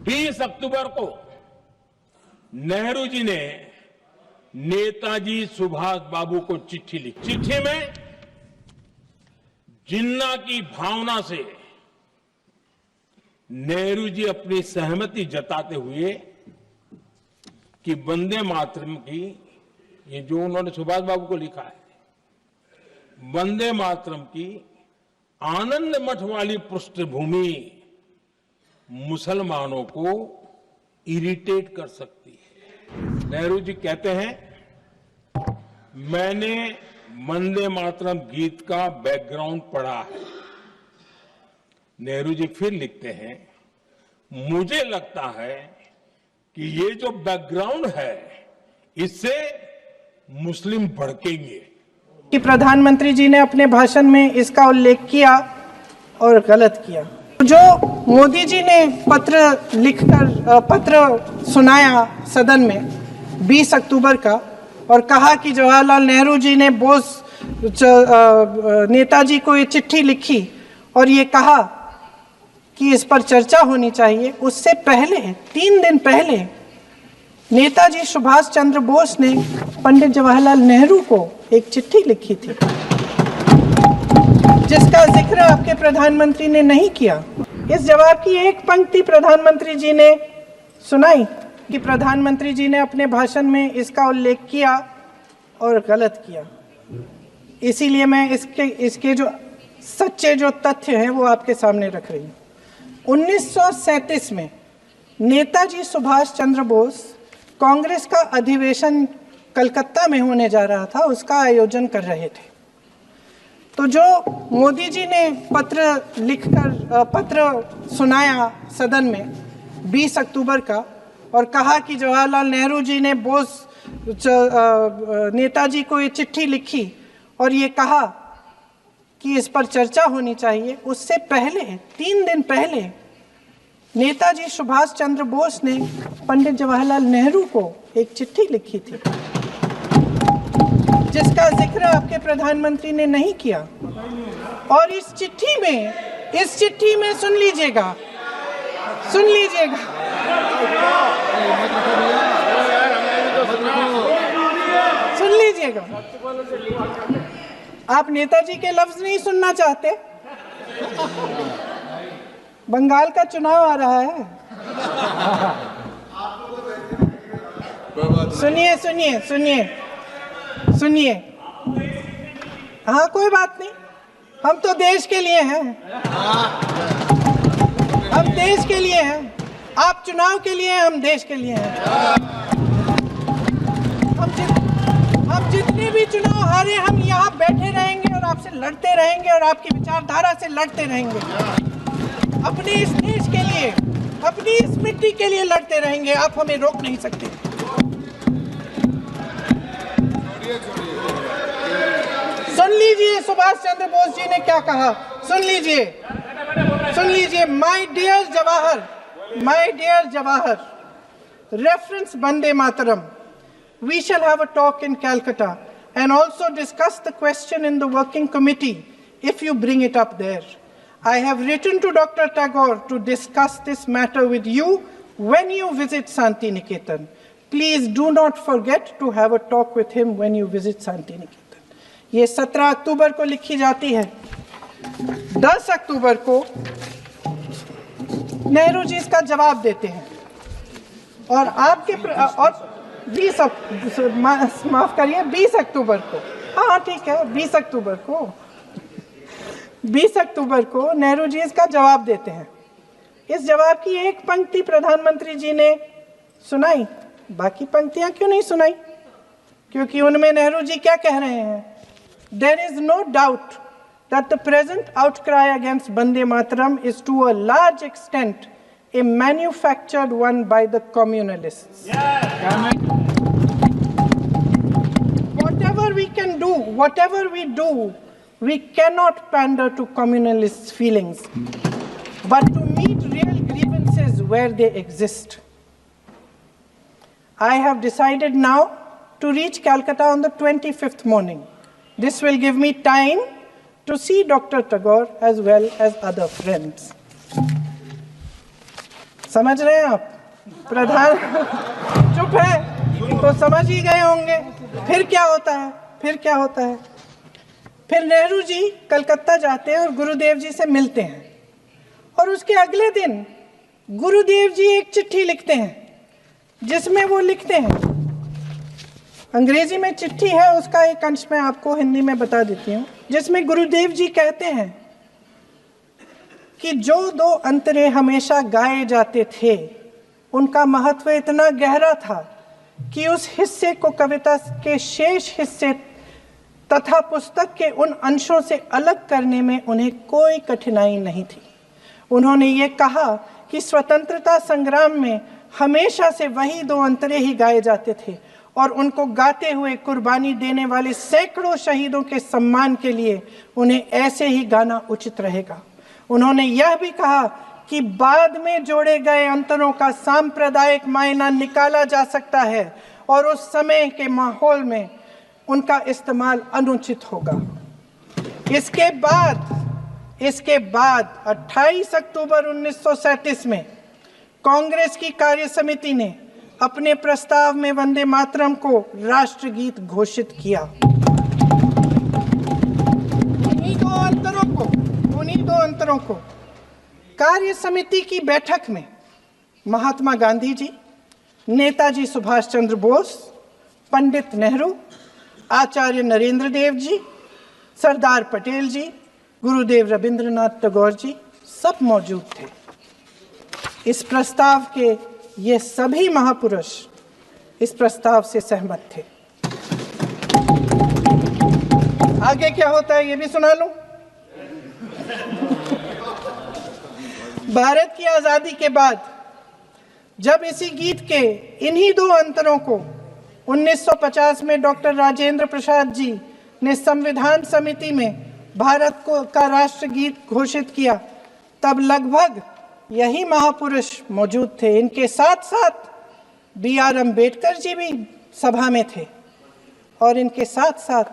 20 अक्टूबर को नेहरू जी ने नेताजी सुभाष बाबू को चिट्ठी लिखी। चिट्ठी में जिन्ना की भावना से नेहरू जी अपनी सहमति जताते हुए कि वंदे मातरम की, ये जो उन्होंने सुभाष बाबू को लिखा है, वंदे मातरम की आनंद मठ वाली पृष्ठभूमि मुसलमानों को इरिटेट कर सकती है। नेहरू जी कहते हैं, मैंने वंदे मातरम गीत का बैकग्राउंड पढ़ा है। नेहरू जी फिर लिखते हैं, मुझे लगता है कि ये जो बैकग्राउंड है इससे मुस्लिम भड़केंगे। कि प्रधानमंत्री जी ने अपने भाषण में इसका उल्लेख किया और गलत किया। जो मोदी जी ने पत्र सुनाया सदन में 20 अक्टूबर का और कहा कि जवाहरलाल नेहरू जी ने बोस नेताजी को ये चिट्ठी लिखी और ये कहा कि इस पर चर्चा होनी चाहिए, उससे पहले 3 दिन पहले नेताजी सुभाष चंद्र बोस ने पंडित जवाहरलाल नेहरू को एक चिट्ठी लिखी थी जिसका जिक्र आपके प्रधानमंत्री ने नहीं किया। इस जवाब की एक पंक्ति प्रधानमंत्री जी ने सुनाई कि प्रधानमंत्री जी ने अपने भाषण में इसका उल्लेख किया और गलत किया। इसीलिए मैं इसके जो सच्चे जो तथ्य हैं वो आपके सामने रख रही हूँ। 1937 में नेताजी सुभाष चंद्र बोस कांग्रेस का अधिवेशन कलकत्ता में होने जा रहा था, उसका आयोजन कर रहे थे। तो जो मोदी जी ने पत्र सुनाया सदन में 20 अक्टूबर का और कहा कि जवाहरलाल नेहरू जी ने बोस नेताजी को ये चिट्ठी लिखी और ये कहा कि इस पर चर्चा होनी चाहिए, उससे पहले 3 दिन पहले नेताजी सुभाष चंद्र बोस ने पंडित जवाहरलाल नेहरू को एक चिट्ठी लिखी थी जिसका जिक्र आपके प्रधानमंत्री ने नहीं किया। और इस चिट्ठी में सुन लीजिएगा, आप नेताजी के लफ्ज नहीं सुनना चाहते? बंगाल का चुनाव आ रहा है, सुनिए। हाँ, कोई बात नहीं, हम तो देश के लिए हैं, हम देश के लिए हैं। आप चुनाव के लिए हैं, हम देश के लिए हैं। हम जितने भी चुनाव हारे, हम यहाँ बैठे रहेंगे और आपसे लड़ते रहेंगे और आपकी विचारधारा से लड़ते रहेंगे। अपने इस देश के लिए, अपनी इस मिट्टी के लिए लड़ते रहेंगे। आप हमें रोक नहीं सकते। सुन लीजिए सुभाष चंद्र बोस जी ने क्या कहा, सुन लीजिए। My dear Jawahar, reference Vande Mataram, we shall have a talk in Calcutta and also discuss the question in the working committee if you bring it up there. I have written to Dr. Tagore to discuss this matter with you when you visit Santi Niketan. Please do not forget to have a talk with him when you visit Santi Niketan. ये 17 अक्टूबर को लिखी जाती है। 10 अक्टूबर को नेहरू जी इसका जवाब देते हैं और आपके और 20 अक्टूबर को, हाँ ठीक है, 20 अक्टूबर को नेहरू जी इसका जवाब देते हैं। इस जवाब की एक पंक्ति प्रधानमंत्री जी ने सुनाई, बाकी पंक्तियां क्यों नहीं सुनाई? क्योंकि उनमें नेहरू जी क्या कह रहे हैं? There is no doubt that the present outcry against Vande Mataram is to a large extent a manufactured one by the communalists. Whatever we do, we cannot pander to communalists' feelings, but to meet real grievances where they exist. I have decided now to reach Calcutta on the 25th morning. This will give me time to see Dr. Tagore as well as other friends. समझ रहे हैं आप? प्रधान चुप है तो समझ ही गए होंगे। फिर क्या होता है? फिर नेहरू जी कलकत्ता जाते हैं और गुरुदेव जी से मिलते हैं, और उसके अगले दिन गुरुदेव जी एक चिट्ठी लिखते हैं जिसमें वो लिखते हैं, अंग्रेजी में चिट्ठी है, उसका एक अंश मैं आपको हिंदी में बता देती हूँ, जिसमें गुरुदेव जी कहते हैं कि जो दो अंतरे हमेशा गाए जाते थे उनका महत्व इतना गहरा था कि उस हिस्से को कविता के शेष हिस्से तथा पुस्तक के उन अंशों से अलग करने में उन्हें कोई कठिनाई नहीं थी। उन्होंने ये कहा कि स्वतंत्रता संग्राम में हमेशा से वही दो अंतरे ही गाए जाते थे और उनको गाते हुए कुर्बानी देने वाले सैकड़ों शहीदों के सम्मान के लिए उन्हें ऐसे ही गाना उचित रहेगा। उन्होंने यह भी कहा कि बाद में जोड़े गए अंतरों का सांप्रदायिक मायना निकाला जा सकता है और उस समय के माहौल में उनका इस्तेमाल अनुचित होगा। इसके बाद 28 अक्टूबर 1937 में कांग्रेस की कार्य समिति ने अपने प्रस्ताव में वंदे मातरम को राष्ट्रगीत घोषित किया। उन्हीं दो अंतरों को कार्य समिति की बैठक में महात्मा गांधी जी, नेताजी सुभाष चंद्र बोस, पंडित नेहरू, आचार्य नरेंद्र देव जी, सरदार पटेल जी, गुरुदेव रविंद्रनाथ टैगोर जी सब मौजूद थे। इस प्रस्ताव के ये सभी महापुरुष इस प्रस्ताव से सहमत थे। आगे क्या होता है ये भी सुना लूं। भारत की आजादी के बाद जब इसी गीत के इन्हीं दो अंतरों को 1950 में डॉक्टर राजेंद्र प्रसाद जी ने संविधान समिति में भारत का राष्ट्रगीत घोषित किया, तब लगभग यही महापुरुष मौजूद थे। इनके साथ साथ B.R. अम्बेडकर जी भी सभा में थे और इनके साथ साथ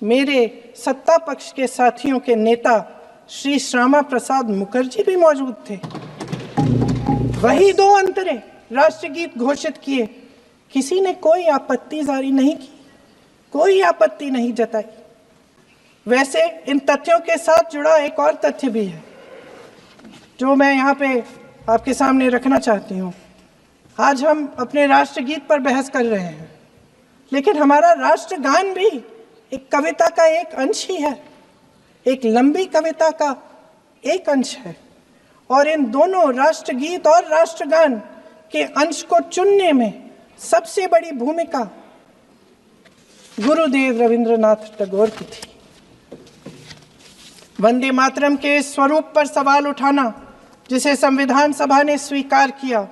मेरे सत्ता पक्ष के साथियों के नेता श्री श्यामा प्रसाद मुखर्जी भी मौजूद थे। वही दो अंतरे राष्ट्रगीत घोषित किए। किसी ने कोई आपत्ति जारी नहीं की, कोई आपत्ति नहीं जताई। वैसे इन तथ्यों के साथ जुड़ा एक और तथ्य भी है जो मैं यहाँ पे आपके सामने रखना चाहती हूँ। आज हम अपने राष्ट्रगीत पर बहस कर रहे हैं, लेकिन हमारा राष्ट्रगान भी एक कविता का एक अंश ही है, एक लंबी कविता का एक अंश है। और इन दोनों राष्ट्रगीत और राष्ट्रगान के अंश को चुनने में सबसे बड़ी भूमिका गुरुदेव रविंद्रनाथ टैगोर की थी। वंदे मातरम के स्वरूप पर सवाल उठाना, जिसे संविधान सभा ने स्वीकार किया,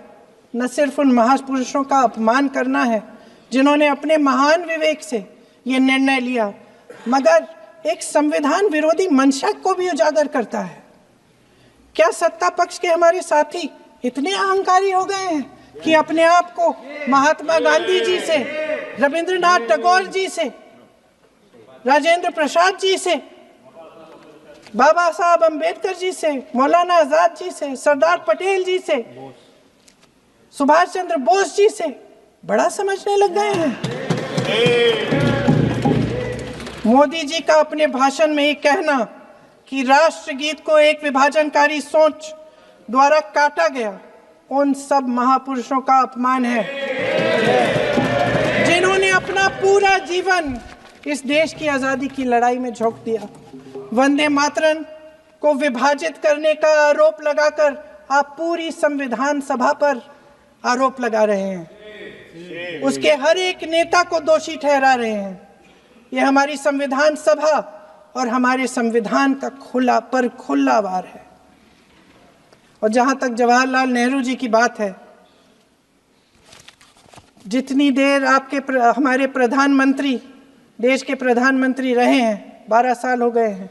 न सिर्फ उन महापुरुषों का अपमान करना है जिन्होंने अपने महान विवेक से ये निर्णय लिया, मगर एक संविधान विरोधी मंशा को भी उजागर करता है। क्या सत्ता पक्ष के हमारे साथी इतने अहंकारी हो गए हैं कि अपने आप को महात्मा गांधी जी से, रविंद्रनाथ टैगोर जी से, राजेंद्र प्रसाद जी से, बाबा साहब अम्बेडकर जी से, मौलाना आजाद जी से, सरदार पटेल जी से, सुभाष चंद्र बोस जी से बड़ा समझने लग गए हैं? मोदी जी का अपने भाषण में ये कहना कि राष्ट्रगीत को एक विभाजनकारी सोच द्वारा काटा गया, उन सब महापुरुषों का अपमान है जिन्होंने अपना पूरा जीवन इस देश की आजादी की लड़ाई में झोंक दिया। वंदे मातरम को विभाजित करने का आरोप लगाकर आप पूरी संविधान सभा पर आरोप लगा रहे हैं, उसके हर एक नेता को दोषी ठहरा रहे हैं। यह हमारी संविधान सभा और हमारे संविधान का खुला वार है। और जहां तक जवाहरलाल नेहरू जी की बात है, जितनी देर हमारे प्रधानमंत्री देश के प्रधानमंत्री रहे हैं, 12 साल हो गए हैं,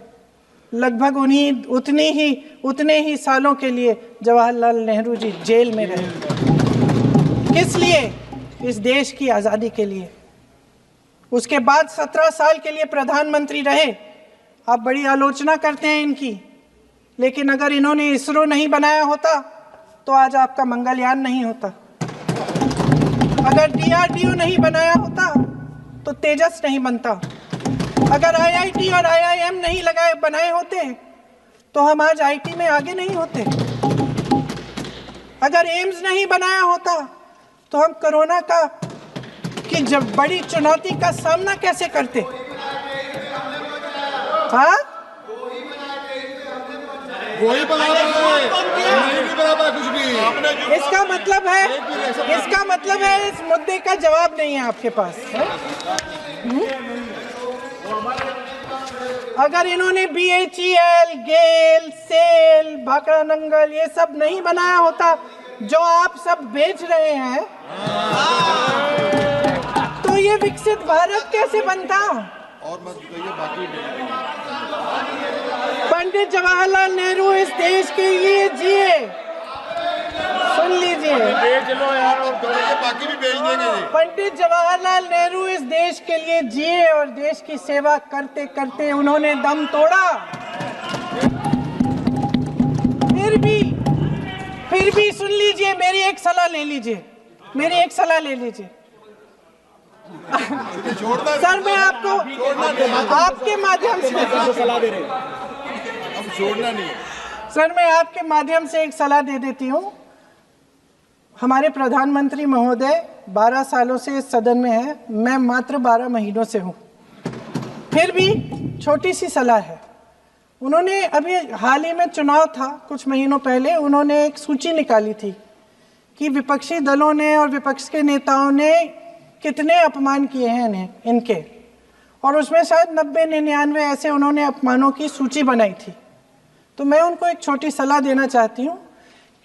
लगभग उतने ही सालों के लिए जवाहरलाल नेहरू जी जेल में रहे। किस लिए? इस देश की आज़ादी के लिए। उसके बाद 17 साल के लिए प्रधानमंत्री रहे। आप बड़ी आलोचना करते हैं इनकी, लेकिन अगर इन्होंने इसरो नहीं बनाया होता तो आज आपका मंगलयान नहीं होता। अगर DRDO नहीं बनाया होता तो तेजस नहीं बनता। अगर IIT और IIM नहीं बनाए होते तो हम आज IT में आगे नहीं होते। अगर एम्स नहीं बनाया होता तो हम कोरोना की जब बड़ी चुनौती का सामना कैसे करते? हाँ, वही बना रहा है, नहीं बना पाया कुछ भी। इसका मतलब है इस मुद्दे का जवाब नहीं है आपके पास। अगर इन्होंने BHEL, गेल, सेल, भाखड़ा नंगल ये सब नहीं बनाया होता जो आप सब बेच रहे हैं, तो ये विकसित भारत कैसे बनता? और मत बताइए बाकी। पंडित जवाहरलाल नेहरू इस देश के लिए जिए। सुन लीजिए, बेच लो यार, और बाकी भी बेच देंगे। पंडित जवाहरलाल नेहरू इस देश के लिए जिए और देश की सेवा करते करते उन्होंने दम तोड़ा। फिर भी सुन लीजिए, मेरी एक सलाह ले लीजिए। सर, मैं आपको आपके माध्यम से सलाह दे रहे हैं, अब छोड़ना नहीं है। सर, मैं आपके माध्यम से एक सलाह दे देती हूँ। हमारे प्रधानमंत्री महोदय 12 सालों से इस सदन में हैं, मैं मात्र 12 महीनों से हूँ। फिर भी छोटी सी सलाह है। उन्होंने अभी हाल ही में चुनाव था, कुछ महीनों पहले उन्होंने एक सूची निकाली थी कि विपक्षी दलों ने और विपक्ष के नेताओं ने कितने अपमान किए हैं इनके, और उसमें शायद 90-99 ऐसे उन्होंने अपमानों की सूची बनाई थी। तो मैं उनको एक छोटी सलाह देना चाहती हूँ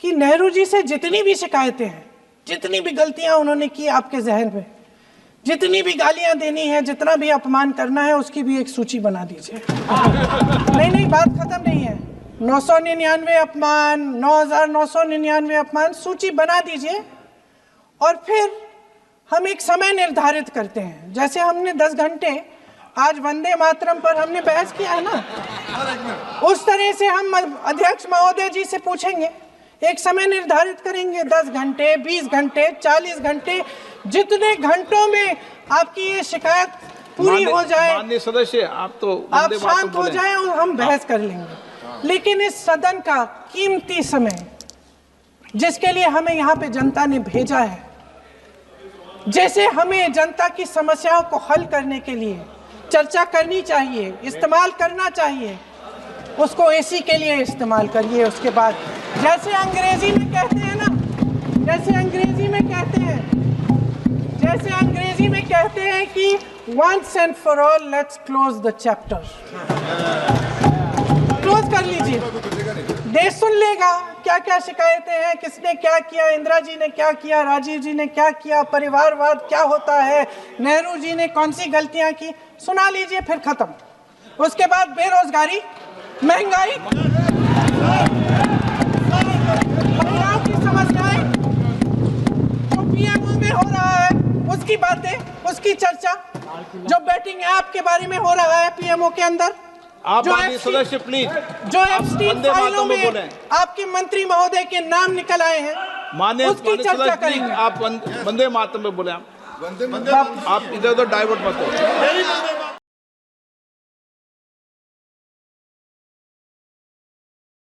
कि नेहरू जी से जितनी भी शिकायतें हैं, जितनी भी गलतियां उन्होंने की आपके जहन में, जितनी भी गालियां देनी है, जितना भी अपमान करना है, उसकी भी एक सूची बना दीजिए। नहीं, बात खत्म नहीं है। 999 अपमान, 9,999 अपमान, सूची बना दीजिए और फिर हम एक समय निर्धारित करते हैं। जैसे हमने 10 घंटे आज वंदे मातरम पर हमने बहस किया है ना, उस तरह से हम अध्यक्ष महोदय जी से पूछेंगे, एक समय निर्धारित करेंगे, 10 घंटे, 20 घंटे, 40 घंटे, जितने घंटों में आपकी ये शिकायत पूरी हो जाए, माननीय सदस्य आप शांत हो जाए और हम बहस कर लेंगे। लेकिन इस सदन का कीमती समय, जिसके लिए हमें यहाँ पे जनता ने भेजा है, जैसे हमें जनता की समस्याओं को हल करने के लिए चर्चा करनी चाहिए, इस्तेमाल करना चाहिए, उसको एसी के लिए इस्तेमाल करिए। उसके बाद जैसे अंग्रेजी में कहते हैं कि once and for all let's close the chapter, close कर लीजिए। देश सुन लेगा क्या क्या शिकायतें हैं, किसने क्या किया, इंदिरा जी ने क्या किया, राजीव जी ने क्या किया, परिवारवाद क्या होता है, नेहरू जी ने कौन सी गलतियां की, सुना लीजिए, फिर खत्म। उसके बाद बेरोजगारी, महंगाई, महिलाओं की समस्याएं, जो पीएमओ में हो रहा है उसकी बातें, उसकी चर्चा, जो बैटिंग ऐप के बारे में हो रहा है पीएमओ के अंदर, आप सदस्य प्लीज, जो एप्स्टीन फाइलों में आपके मंत्री महोदय के नाम निकल आए हैं, माननीय उसकी चर्चा करेंगे। आप वंदे मातरम में बोले, आप इधर उधर डाइवर्ट मत हो।